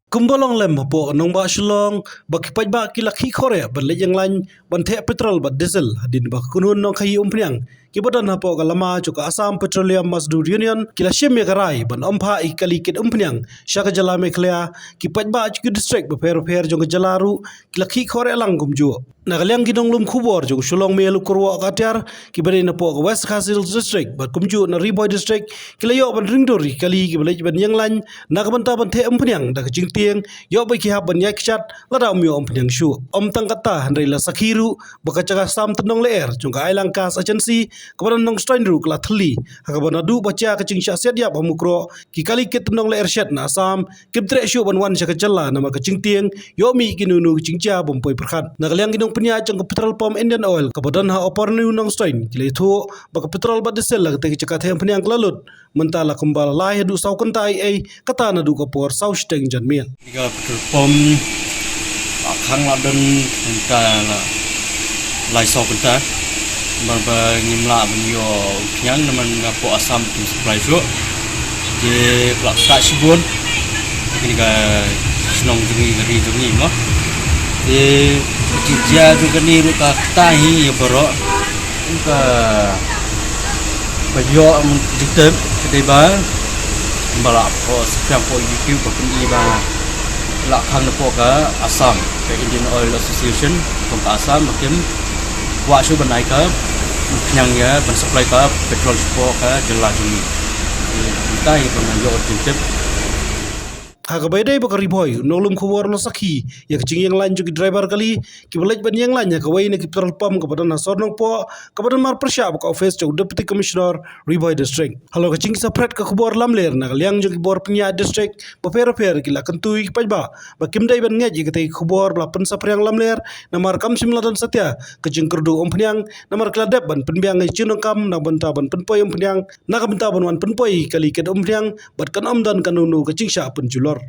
Kumbolong lem po nong ba Shillong bakipaj ba kilaki khore ban laiñ lañ ban the petrol ba diesel hadin ba kunun nong khai umpriang kibodan hapo galama chuka Assam Petroleum Mazdur Union kila sheme garai ban ompha ikali kit umpriang shaka jala Meghalaya kipaj ba chu district ba per jong jalaru kilaki khore lang gumju nagalyang gidong lum khubor jong Shillong Mail Kyrwoh Atiar kibare na po West Khasil district ba kumju na Riboy district kilayo ban ringdori kali kibalaj ban yang lañ nagbanta ban the umpriang dak jing tieng yo ba ki haban yak kjat lada myo umpriang shu tangkata handai la sakhiru baka jaga sam tenong leer jongka ailang kas agency kabaran nong strainru kla thli hakabana du bacha ka chingsha sedia pamukro ki kali ket tenong leer shet na sam kibtre shu ban wan shaka jalla nama ka chingtieng yo mi kinunu chingcha bompoi prakhat nagalyang ginong pnya jong petrol pump Indian oil kabadan ha opornu nong strain kile thu baka petrol ba diesel la te chaka them pnyang klalut mentala kembal lai du sau kentai ai kata na du kapor sau steng jan mil Tiga petrol pom khang la dan ta la lai so penta ban ba ngimla ban yo kyang naman po Assam tim supply so je plak ta sibun ini ka senong jungi gari jungi mo e dia juga ni ru ka tahi ya boro ka ba yo ditem kedai ba bala po sepiang po YouTube po pun ba la khang na po ka Assam ke Indian Oil Association kong ka Assam makin wa shu banai ka nyang ya ban supply ka petrol po ka jela juni tai ban yo tip hagabai dai baka riboy nolum khubor no sakhi yak ching yang lañ juki driver kali ki balaj ban yang lañ ka wai ne ki petrol pump ka badan sor nong po ka badan mar persha ka office chau deputy commissioner Riboy district halo ka ching separate ka khubor lamler na liang juki bor pnya district ba per ki la kantui pajba ba kim dai ban ngej ki tai khubor la pen sapriang lamler na mar kam sim ladan satya ka ching kurdu ompnyang na mar kla dep ban penbiang ngai chinong kam na ban ta ban penpoi ompnyang na ka ban ta ban wan penpoi kali ket ompnyang bat kan amdan kanunu ka ching sha pen julor